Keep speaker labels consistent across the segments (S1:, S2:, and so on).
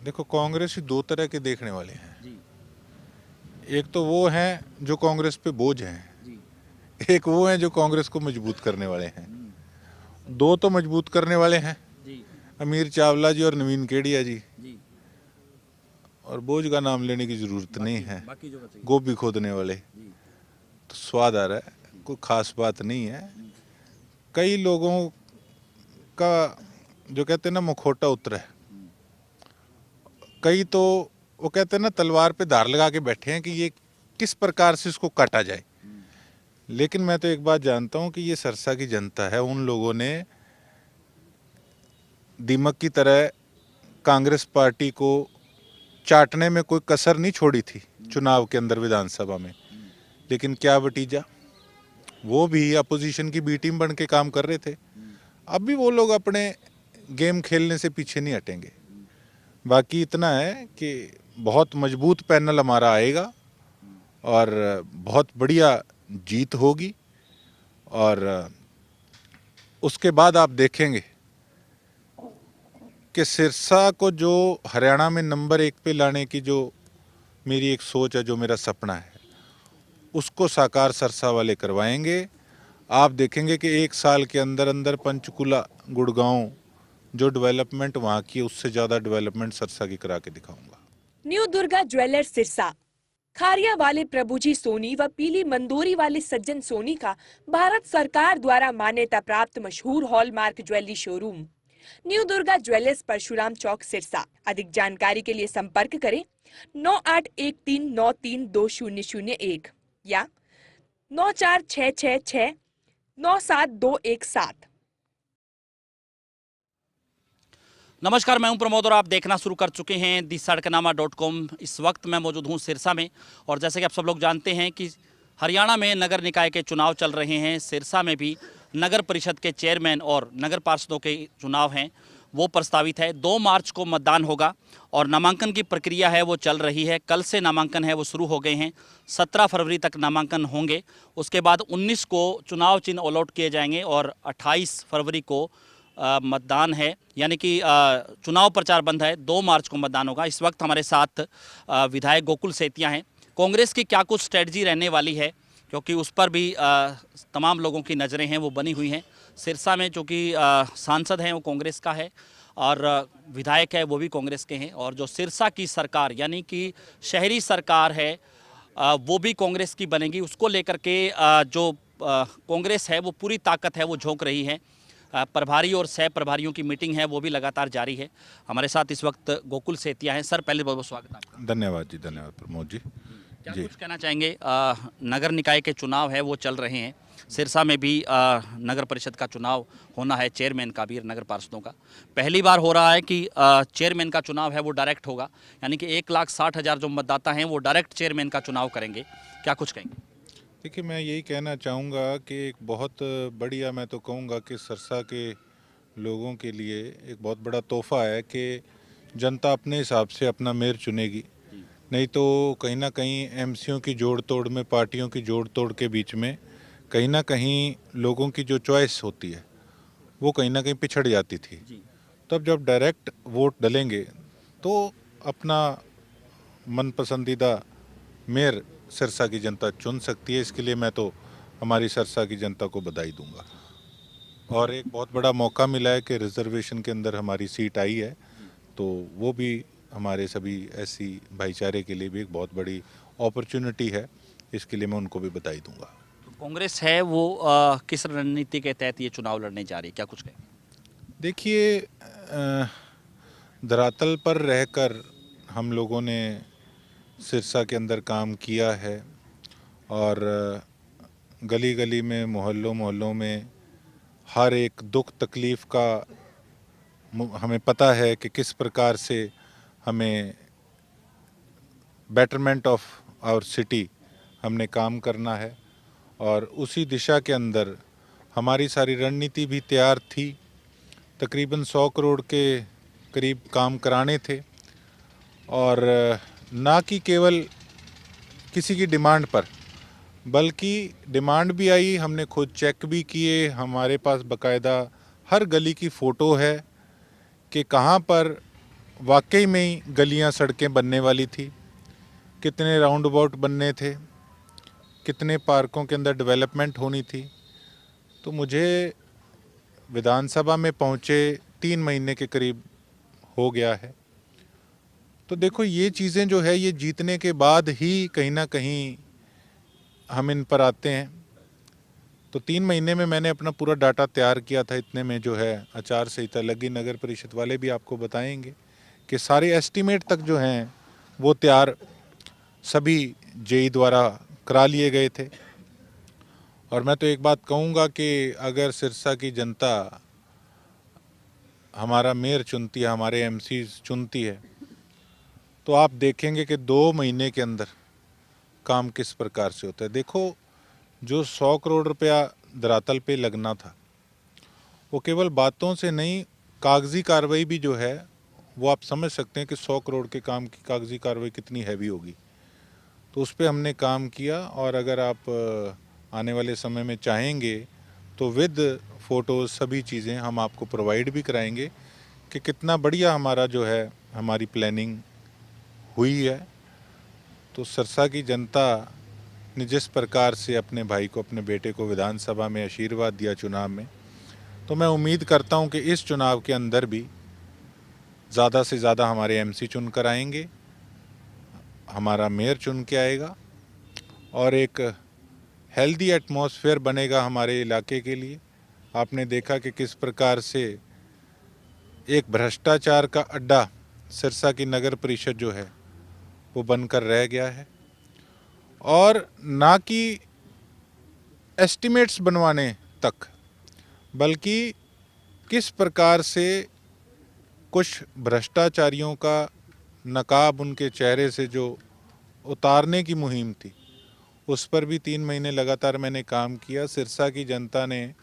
S1: देखो, कांग्रेस ही दो तरह के देखने वाले हैं।
S2: जी
S1: एक तो वो हैं जो कांग्रेस पे बोझ हैं,
S2: जी।
S1: एक वो हैं जो कांग्रेस को मजबूत करने वाले हैं।
S2: हम्म,
S1: दो तो मजबूत करने वाले हैं,
S2: जी
S1: अमीर चावला जी और नवीन केडिया जी।
S2: जी।
S1: और बोझ का नाम लेने की जरूरत नहीं
S2: बाकी
S1: है,
S2: बाकी जो बचे।
S1: गोभी खोदने वाले।
S2: जी
S1: तो स्वाद आ रहा है,
S2: जी।
S1: कोई खास बात नहीं है।
S2: हम्म,
S1: कई लोगों का जो कहते हैं ना मुखौटा उतरा है।
S2: हम्म,
S1: कई तो वो कहते हैं ना तलवार पे धार लगा के बैठे हैं कि ये किस प्रकार से इसको काटा जाए।
S2: हम्म,
S1: लेकिन मैं तो एक बात जानता हूं कि ये सरसा की जनता है, उन लोगों ने दीमक की तरह कांग्रेस पार्टी को चाटने में कोई कसर नहीं छोड़ी थी
S2: हम्म,
S1: चुनाव के अंदर विधानसभा में।
S2: हम्म,
S1: लेकिन क्या भतीजा, वो भी अपोजिशन की बी टीम बन के काम कर रहे थे।
S2: हम्म,
S1: अब भी वो लोग अपने गेम खेलने से पीछे नहीं हटेंगे।
S2: हम्म,
S1: बाकी इतना है कि बहुत मजबूत पैनल हमारा आएगा
S2: हम्म।
S1: और बहुत बढ़िया जीत होगी। और उसके बाद आप देखेंगे कि सिरसा को जो हरियाणा में नंबर 1 पे लाने की जो मेरी एक सोच है, जो मेरा सपना है, उसको साकार सिरसा वाले करवाएंगे। आप देखेंगे कि एक साल के अंदर अंदर पंचकुला, गुड़गांव जो डेवलपमेंट वहाँ की है, उससे ज़्यादा डेवलपमेंट सिरसा की करा के दिखाऊंगा।
S3: New Durga jewellers Sirsa. खारिया वाले प्रभुजी सोनी व पीली मंदोरी वाले सज्जन सोनी का भारत सरकार द्वारा मान्यता प्राप्त मशहूर hallmark jewellery showroom new Durga jewellers Parshuram Chowk Sirsa. अधिक जानकारी के लिए संपर्क करें 9813932001 या 9466697217।
S2: नमस्कार, मैं हूं प्रमोद और आप देखना शुरू कर चुके हैं दी सड़कनामा.com। इस वक्त मैं मौजूद हूं सिरसा में और जैसे कि आप सब लोग जानते हैं कि हरियाणा में नगर निकाय के चुनाव चल रहे हैं। सिरसा में भी नगर परिषद के चेयरमैन और नगर पार्षदों के चुनाव हैं, वो प्रस्तावित है। 2 मार्च को मतदान होगा और नामांकन की प्रक्रिया है वो चल रही है। कल से नामांकन है वो शुरू हो गए हैं। 17 फरवरी तक नामांकन होंगे। उसके बाद 19 को चुनाव चिन्ह अलॉट किए जाएंगे और 28 फरवरी को मतदान है, यानी कि चुनाव प्रचार बंद है। 2 मार्च को मतदान होगा। इस वक्त हमारे साथ विधायक गोकुल सेतिया हैं। कांग्रेस की क्या कुछ स्ट्रेटजी रहने वाली है, क्योंकि उस पर भी तमाम लोगों की नज़रें हैं वो बनी हुई हैं। सिरसा में जो कि सांसद हैं वो कांग्रेस का है और विधायक है वो भी कांग्रेस के हैं, और जो सिरसा की सरकार यानी कि शहरी सरकार है वो भी कांग्रेस की बनेगी। उसको लेकर के जो कांग्रेस है वो पूरी ताकत है वो झोंक रही है। प्रभारी और सह प्रभारियों की मीटिंग है वो भी लगातार जारी है। हमारे साथ इस वक्त गोकुल सेतिया हैं। सर, पहले बहुत बहुत स्वागत आपका।
S1: धन्यवाद जी, धन्यवाद प्रमोद जी।
S2: क्या
S1: जी,
S2: कुछ कहना चाहेंगे? नगर निकाय के चुनाव है वो चल रहे हैं। सिरसा में भी नगर परिषद का चुनाव होना है, चेयरमैन का भी, नगर पार्षदों का। पहली बार हो रहा है कि चेयरमैन का चुनाव है वो डायरेक्ट होगा, यानी कि 1,60,000 जो मतदाता हैं वो डायरेक्ट चेयरमैन का चुनाव करेंगे। क्या कुछ कहेंगे?
S1: देखिए, मैं यही कहना चाहूँगा कि एक बहुत बढ़िया, मैं तो कहूँगा कि सिरसा के लोगों के लिए एक बहुत बड़ा तोहफा है कि जनता अपने हिसाब से अपना मेयर चुनेगी।
S2: जी
S1: नहीं तो कहीं ना कहीं एमसीओ की जोड़ तोड़ में, पार्टियों की जोड़ तोड़ के बीच में कहीं ना कहीं लोगों की जो चॉइस होती है वो कहीं ना कहीं पिछड़ जाती थी।
S2: जी।
S1: तब जब डायरेक्ट वोट डलेंगे तो अपना मन पसंदीदा मेयर सिरसा की जनता चुन सकती है। इसके लिए मैं तो हमारी सिरसा की जनता को बधाई दूंगा। और एक बहुत बड़ा मौका मिला है कि रिजर्वेशन के अंदर हमारी सीट आई है, तो वो भी हमारे सभी ऐसी भाईचारे के लिए भी एक बहुत बड़ी अपॉर्चुनिटी है। इसके लिए मैं उनको भी बधाई दूंगा।
S2: तो कांग्रेस है वो किस रणनीति के तहत ये चुनाव लड़ने जा रही है? क्या कुछ कहेंगे?
S1: देखिए, धरातल पर रहकर हम लोगों ने सिरसा के अंदर काम किया है और गली गली में, मोहल्लों मोहल्लों में हर एक दुख तकलीफ़ का हमें पता है कि किस प्रकार से हमें बेटरमेंट ऑफ आवर सिटी हमने काम करना है। और उसी दिशा के अंदर हमारी सारी रणनीति भी तैयार थी। तकरीबन 100 करोड़ के करीब काम कराने थे और ना कि केवल किसी की डिमांड पर, बल्कि डिमांड भी आई, हमने खुद चेक भी किए। हमारे पास बाकायदा हर गली की फ़ोटो है कि कहाँ पर वाकई में ही गलियां सड़कें बनने वाली थी, कितने राउंड अबाउट बनने थे, कितने पार्कों के अंदर डेवलपमेंट होनी थी। तो मुझे विधानसभा में पहुंचे 3 महीने के करीब हो गया है। तो देखो ये चीज़ें जो है ये जीतने के बाद ही कहीं ना कहीं हम इन पर आते हैं। तो 3 महीने में मैंने अपना पूरा डाटा तैयार किया था। इतने में जो है आचार संहिता लगी, नगर परिषद वाले भी आपको बताएंगे कि सारे एस्टीमेट तक जो हैं वो तैयार सभी जेई द्वारा करा लिए गए थे। और मैं तो एक बात कहूँगा कि अगर सिरसा की जनता हमारा मेयर चुनती है, हमारे एमसी चुनती है, तो आप देखेंगे कि 2 महीने के अंदर काम किस प्रकार से होता है। देखो जो 100 करोड़ रुपया धरातल पे लगना था वो केवल बातों से नहीं, कागजी कार्रवाई भी जो है वो आप समझ सकते हैं कि 100 करोड़ के काम की कागजी कार्रवाई कितनी हैवी होगी। तो उस पर हमने काम किया और अगर आप आने वाले समय में चाहेंगे तो विद फ़ोटोज़ सभी चीज़ें हम आपको प्रोवाइड भी कराएंगे कि कितना बढ़िया हमारा जो है हमारी प्लानिंग हुई है। तो सिरसा की जनता ने जिस प्रकार से अपने भाई को, अपने बेटे को विधानसभा में आशीर्वाद दिया चुनाव में, तो मैं उम्मीद करता हूं कि इस चुनाव के अंदर भी ज़्यादा से ज़्यादा हमारे एमसी चुन कर आएंगे, हमारा मेयर चुन के आएगा और एक हेल्दी एटमॉस्फेयर बनेगा हमारे इलाके के लिए। आपने देखा कि किस प्रकार से एक भ्रष्टाचार का अड्डा सिरसा की नगर परिषद जो है वो बनकर रह गया है। और ना कि एस्टिमेट्स बनवाने तक, बल्कि किस प्रकार से कुछ भ्रष्टाचारियों का नकाब उनके चेहरे से जो उतारने की मुहिम थी, उस पर भी 3 महीने लगातार मैंने काम किया। सिरसा की जनता ने,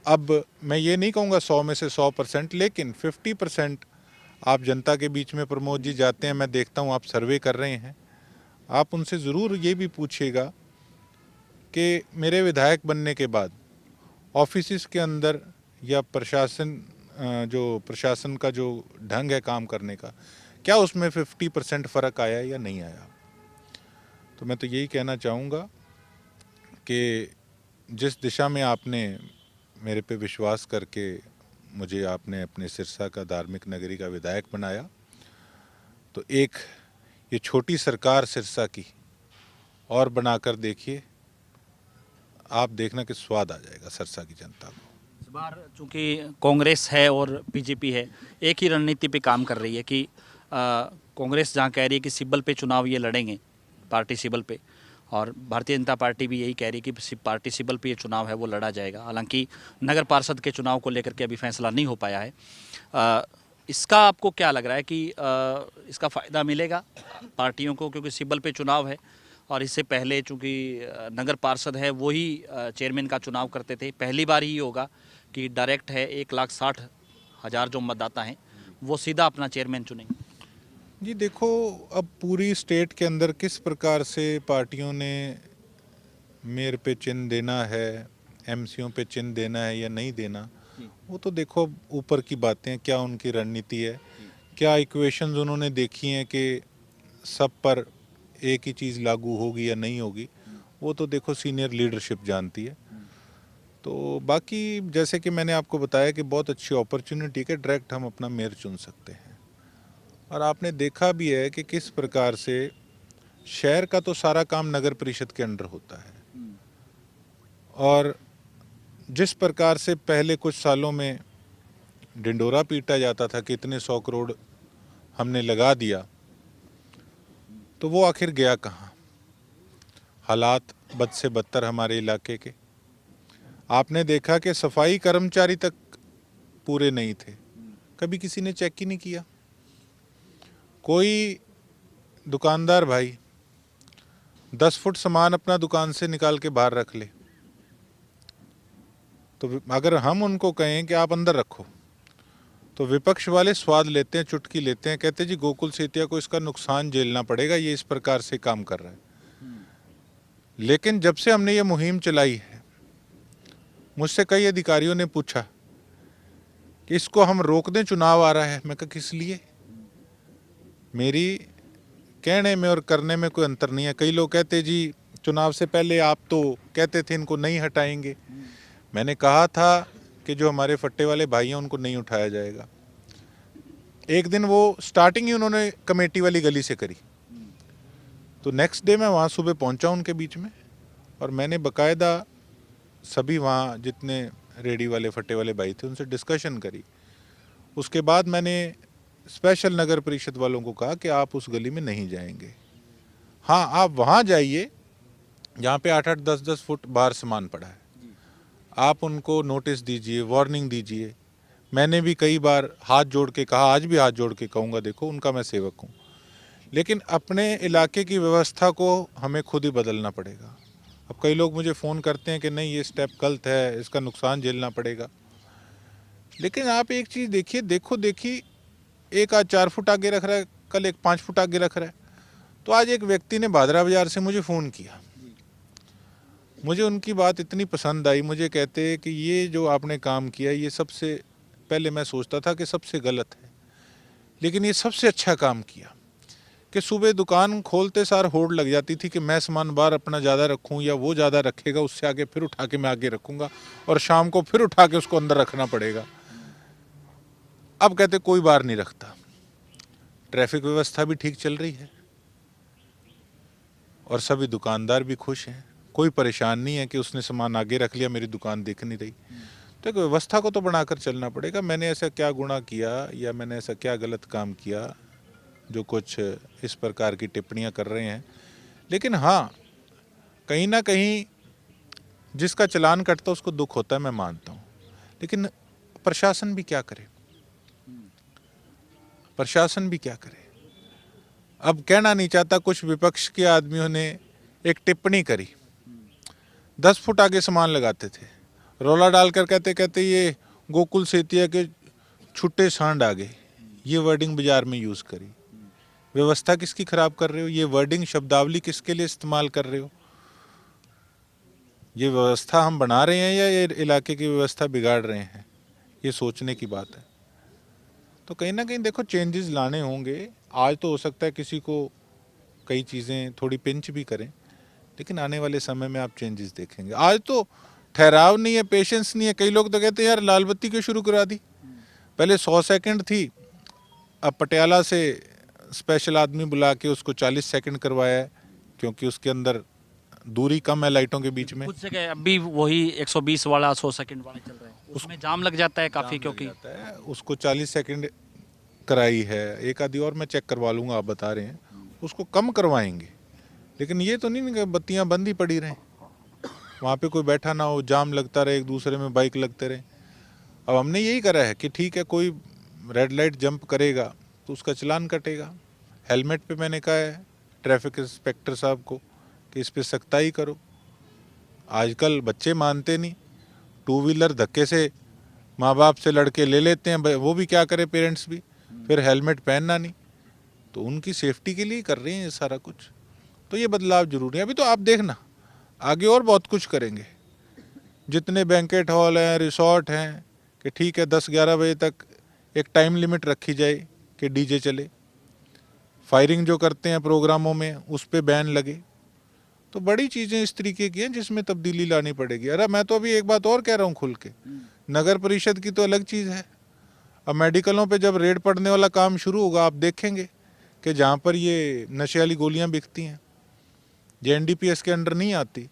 S1: अब मैं ये नहीं कहूँगा 100 में से 100%, लेकिन 50% आप जनता के बीच में प्रमोद जी जाते हैं, मैं देखता हूँ आप सर्वे कर रहे हैं, आप उनसे ज़रूर ये भी पूछिएगा कि मेरे विधायक बनने के बाद ऑफिस के अंदर या प्रशासन का जो ढंग है काम करने का, क्या उसमें 50% फ़र्क आया या नहीं आया। तो मैं तो यही कहना चाहूँगा कि जिस दिशा में आपने मेरे पे विश्वास करके मुझे आपने अपने सिरसा का धार्मिक नगरी का विधायक बनाया, तो एक ये छोटी सरकार सिरसा की और बनाकर देखिए, आप देखना कि स्वाद आ जाएगा सिरसा की जनता को।
S2: इस बार चूंकि कांग्रेस है और बीजेपी है, एक ही रणनीति पे काम कर रही है कि कांग्रेस जहाँ कह रही है कि सिब्बल पे चुनाव ये लड़ेंगे, पार्टी सिब्बल पे, और भारतीय जनता पार्टी भी यही कह रही है कि पार्टी सिब्बल पे ये चुनाव है वो लड़ा जाएगा। हालांकि नगर पार्षद के चुनाव को लेकर के अभी फैसला नहीं हो पाया है। इसका आपको क्या लग रहा है कि इसका फ़ायदा मिलेगा पार्टियों को, क्योंकि सिब्बल पे चुनाव है और इससे पहले चूँकि नगर पार्षद है वही चेयरमैन का चुनाव करते थे। पहली बार ही होगा कि डायरेक्ट है 1,60,000 जो मतदाता हैं वो सीधा अपना चेयरमैन चुनेंगे।
S1: जी देखो, अब पूरी स्टेट के अंदर किस प्रकार से पार्टियों ने मेयर पे चिन्ह देना है, एमसीओ पे चिन्ह देना है या नहीं देना, वो तो देखो ऊपर की बातें, क्या उनकी रणनीति है, क्या इक्वेशंस उन्होंने देखी हैं कि सब पर एक ही चीज़ लागू होगी या नहीं होगी, वो तो देखो सीनियर लीडरशिप जानती है। तो बाकी जैसे कि मैंने आपको बताया कि बहुत अच्छी अपॉर्चुनिटी है, डायरेक्ट हम अपना मेयर चुन सकते हैं। और आपने देखा भी है कि किस प्रकार से शहर का तो सारा काम नगर परिषद के अंडर होता है, और जिस प्रकार से पहले कुछ सालों में ढिंडोरा पीटा जाता था कि इतने 100 करोड़ हमने लगा दिया, तो वो आखिर गया कहाँ। हालात बद से बदतर हमारे इलाके के। आपने देखा कि सफाई कर्मचारी तक पूरे नहीं थे, कभी किसी ने चेक ही नहीं किया। कोई दुकानदार भाई 10 फुट सामान अपना दुकान से निकाल के बाहर रख ले, तो अगर हम उनको कहें कि आप अंदर रखो, तो विपक्ष वाले स्वाद लेते हैं, चुटकी लेते हैं, कहते हैं जी गोकुल सेतिया को इसका नुकसान झेलना पड़ेगा, ये इस प्रकार से काम कर रहा है। लेकिन जब से हमने ये मुहिम चलाई है, मुझसे कई अधिकारियों ने पूछा कि इसको हम रोक दें, चुनाव आ रहा है। मैं कहा किस लिए? मेरी कहने में और करने में कोई अंतर नहीं है। कई लोग कहते जी चुनाव से पहले आप तो कहते थे इनको नहीं हटाएंगे। मैंने कहा था कि जो हमारे फट्टे वाले भाई हैं उनको नहीं उठाया जाएगा। एक दिन वो स्टार्टिंग ही उन्होंने कमेटी वाली गली से करी, तो नेक्स्ट डे मैं वहाँ सुबह पहुँचा उनके बीच में, और मैंने बकायदा सभी वहाँ जितने रेडी वाले फट्टे वाले भाई थे उनसे डिस्कशन करी। उसके बाद मैंने स्पेशल नगर परिषद वालों को कहा कि आप उस गली में नहीं जाएंगे। हाँ, आप वहाँ जाइए जहाँ पे 8-8, 10-10 फुट बाहर सामान पड़ा है, आप उनको नोटिस दीजिए, वार्निंग दीजिए। मैंने भी कई बार हाथ जोड़ के कहा, आज भी हाथ जोड़ के कहूँगा, देखो उनका मैं सेवक हूँ, लेकिन अपने इलाके की व्यवस्था को हमें खुद ही बदलना पड़ेगा। अब कई लोग मुझे फ़ोन करते हैं कि नहीं ये स्टेप गलत है, इसका नुकसान झेलना पड़ेगा, लेकिन आप एक चीज़ देखिए, देखिए एक आज 4 फुट आगे रख रहा है, कल एक 5 फुट आगे रख रहा है। तो आज एक व्यक्ति ने भादरा बाजार से मुझे फ़ोन किया, मुझे उनकी बात इतनी पसंद आई। मुझे कहते कि ये जो आपने काम किया, ये सबसे पहले मैं सोचता था कि सबसे गलत है, लेकिन ये सबसे अच्छा काम किया कि सुबह दुकान खोलते सार होड़ लग जाती थी कि मैं सामान बाहर अपना ज़्यादा रखूं या वो ज़्यादा रखेगा, उससे आगे फिर उठा के मैं आगे रखूंगा, और शाम को फिर उठा के उसको अंदर रखना पड़ेगा। अब कहते कोई बाहर नहीं रखता, ट्रैफिक व्यवस्था भी ठीक चल रही है और सभी दुकानदार भी खुश हैं, कोई परेशान नहीं है कि उसने सामान आगे रख लिया, मेरी दुकान दिख नहीं रही। तो एक व्यवस्था को तो बनाकर चलना पड़ेगा। मैंने ऐसा क्या गुनाह किया या मैंने ऐसा क्या गलत काम किया जो कुछ इस प्रकार की टिप्पणियां कर रहे हैं। लेकिन हाँ, कहीं ना कहीं जिसका चालान कटता उसको दुख होता है, मैं मानता हूँ, लेकिन प्रशासन भी क्या करे, प्रशासन भी क्या करे। अब कहना नहीं चाहता, कुछ विपक्ष के आदमियों ने एक टिप्पणी करी, 10 फुट आगे सामान लगाते थे, रोला डालकर कहते ये गोकुल सेतिया के छुट्टे सांड आ गए, ये वर्डिंग बाजार में यूज़ करी। व्यवस्था किसकी खराब कर रहे हो? ये वर्डिंग शब्दावली किसके लिए इस्तेमाल कर रहे हो? ये व्यवस्था हम बना रहे हैं या ये इलाके की व्यवस्था बिगाड़ रहे हैं? ये सोचने की बात है। तो कहीं ना कहीं देखो, चेंजेस लाने होंगे। आज तो हो सकता है किसी को कई चीज़ें थोड़ी पिंच भी करें, लेकिन आने वाले समय में आप चेंजेस देखेंगे। आज तो ठहराव नहीं है, पेशेंस नहीं है। कई लोग तो कहते हैं यार लाल बत्ती क्यों शुरू करा दी, पहले 100 सेकंड थी, अब पटियाला से स्पेशल आदमी बुला के उसको 40 सेकंड करवाया है, क्योंकि उसके अंदर दूरी कम है लाइटों के बीच में।
S2: कुछ जगह अभी वही 120 वाला 100 सेकंड वाला चल रहा है, उसमें जाम लग जाता है काफ़ी, क्योंकि
S1: उसको 40 सेकंड कराई है। एक आधी और मैं चेक करवा लूँगा, आप बता रहे हैं उसको कम करवाएंगे, लेकिन ये तो नहीं कि बत्तियाँ बंद ही पड़ी रहें, वहाँ पे कोई बैठा ना हो, जाम लगता रहे, एक दूसरे में बाइक लगते रहे। अब हमने यही करा है कि ठीक है, कोई रेड लाइट जंप करेगा तो उसका चालान कटेगा। हेलमेट पे मैंने कहा है ट्रैफिक इंस्पेक्टर साहब को कि इस पे सख्ताई करो। आजकल बच्चे मानते नहीं, 2 व्हीलर धक्के से माँ बाप से लड़के ले लेते हैं, वो भी क्या करे पेरेंट्स भी, फिर हेलमेट पहनना नहीं। तो उनकी सेफ्टी के लिए कर रहे हैं ये सारा कुछ। तो ये बदलाव जरूरी है। अभी तो आप देखना आगे और बहुत कुछ करेंगे। जितने बैंकेट हॉल हैं, रिसोर्ट हैं, कि ठीक है 10-11 बजे तक एक टाइम लिमिट रखी जाए कि डीजे चले। फायरिंग जो करते हैं प्रोग्रामों में उस पर बैन लगे। तो बड़ी चीज़ें इस तरीके की हैं जिसमें तब्दीली लानी पड़ेगी। अरे मैं तो अभी एक बात और कह रहा हूँ खुल के, नगर परिषद की तो अलग चीज़ है। अब मेडिकलों पे जब रेड पड़ने वाला काम शुरू होगा, आप देखेंगे कि जहाँ पर ये नशे वाली गोलियाँ बिकती हैं, ये NDPS के अंडर नहीं आती,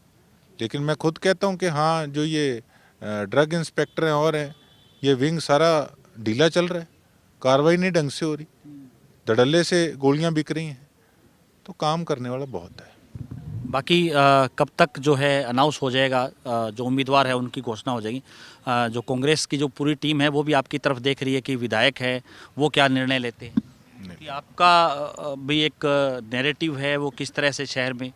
S1: लेकिन मैं खुद कहता हूँ कि हाँ, जो ये ड्रग इंस्पेक्टर हैं और हैं, ये विंग सारा ढीला चल रहा है, कार्रवाई नहीं ढंग से हो रही, धड़ल्ले से गोलियाँ बिक रही हैं। तो काम करने वाला बहुत है।
S2: बाकी कब तक जो है अनाउंस हो जाएगा, जो उम्मीदवार है उनकी घोषणा हो जाएगी? जो कांग्रेस की जो पूरी टीम है वो भी आपकी तरफ देख रही है कि विधायक है वो क्या निर्णय लेते हैं, कि आपका भी एक नैरेटिव है, वो किस तरह से शहर में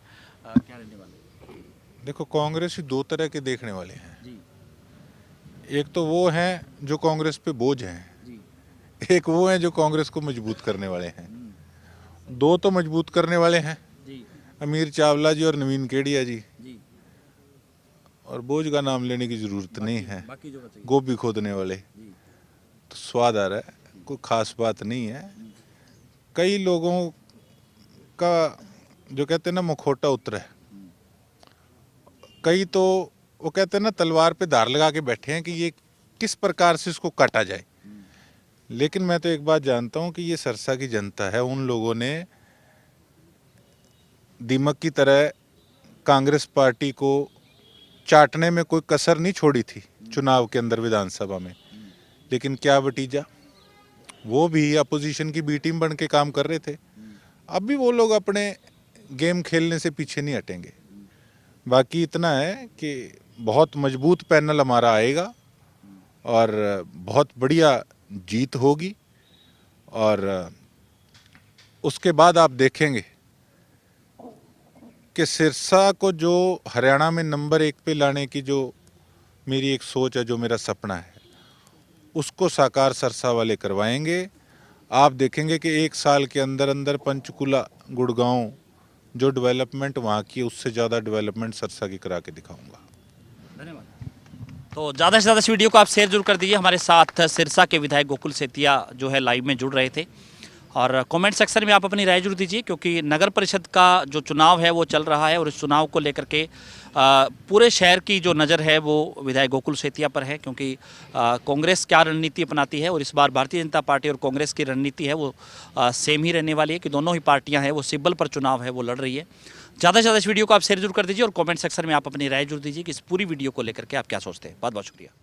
S2: क्या रहने वाला है?
S1: देखो, कांग्रेस ही 2 तरह के देखने वाले हैं।
S2: जी
S1: एक तो वो हैं जो कांग्रेस पे बोझ हैं,
S2: जी
S1: एक वो हैं जो कांग्रेस को मजबूत करने वाले हैं। 2 तो मजबूत करने वाले हैं,
S2: जी
S1: अमीर चावला जी और नवीन केडिया जी,
S2: जी।
S1: और बोझ का नाम लेने की जरूरत नहीं है,
S2: बाकी जो बचे
S1: गोभी खोदने वाले।
S2: जी
S1: तो स्वाद आ रहा है, कोई खास बात नहीं है। कई लोगों का जो कहते हैं ना मुखौटा उतरा है, कई तो वो कहते हैं ना तलवार पे धार लगा के बैठे हैं कि ये किस प्रकार से इसको काटा जाए। लेकिन मैं तो एक बात जानता हूं कि ये सिरसा की जनता है, उन लोगों ने दीमक की तरह कांग्रेस पार्टी को चाटने में कोई कसर नहीं छोड़ी थी चुनाव के अंदर विधानसभा में। लेकिन क्या भतीजा, वो भी अपोजिशन की बी टीम बन के काम कर रहे थे। अब भी वो लोग अपने गेम खेलने से पीछे नहीं हटेंगे। बाकी इतना है कि बहुत मजबूत पैनल हमारा आएगा और बहुत बढ़िया जीत होगी। और उसके बाद आप देखेंगे कि सिरसा को जो हरियाणा में नंबर 1 पे लाने की जो मेरी एक सोच है, जो मेरा सपना है, उसको साकार सिरसा वाले करवाएंगे। आप देखेंगे कि 1 साल के अंदर अंदर पंचकुला, गुड़गांव जो डेवलपमेंट वहाँ की है, उससे ज़्यादा डेवलपमेंट सिरसा की करा के दिखाऊंगा।
S2: धन्यवाद। तो ज़्यादा से ज़्यादा इस वीडियो को आप शेयर जरूर कर दीजिए। हमारे साथ सिरसा के विधायक गोकुल सेतिया जो है लाइव में जुड़ रहे थे। और कमेंट सेक्शन में आप अपनी राय जरूर दीजिए, क्योंकि नगर परिषद का जो चुनाव है वो चल रहा है और इस चुनाव को लेकर के पूरे शहर की जो नज़र है वो विधायक गोकुल सेतिया पर है। क्योंकि कांग्रेस क्या रणनीति अपनाती है और इस बार भारतीय जनता पार्टी और कांग्रेस की रणनीति है वो सेम ही रहने वाली है कि दोनों ही पार्टियां हैं वो सिब्बल पर चुनाव है वो लड़ रही है। ज़्यादा से ज़्यादा इस वीडियो को आप शेयर जरूर कर दीजिए और कमेंट सेक्शन में आप अपनी राय जरूर दीजिए कि इस पूरी वीडियो को लेकर के आप क्या सोचते हैं। बहुत बहुत शुक्रिया।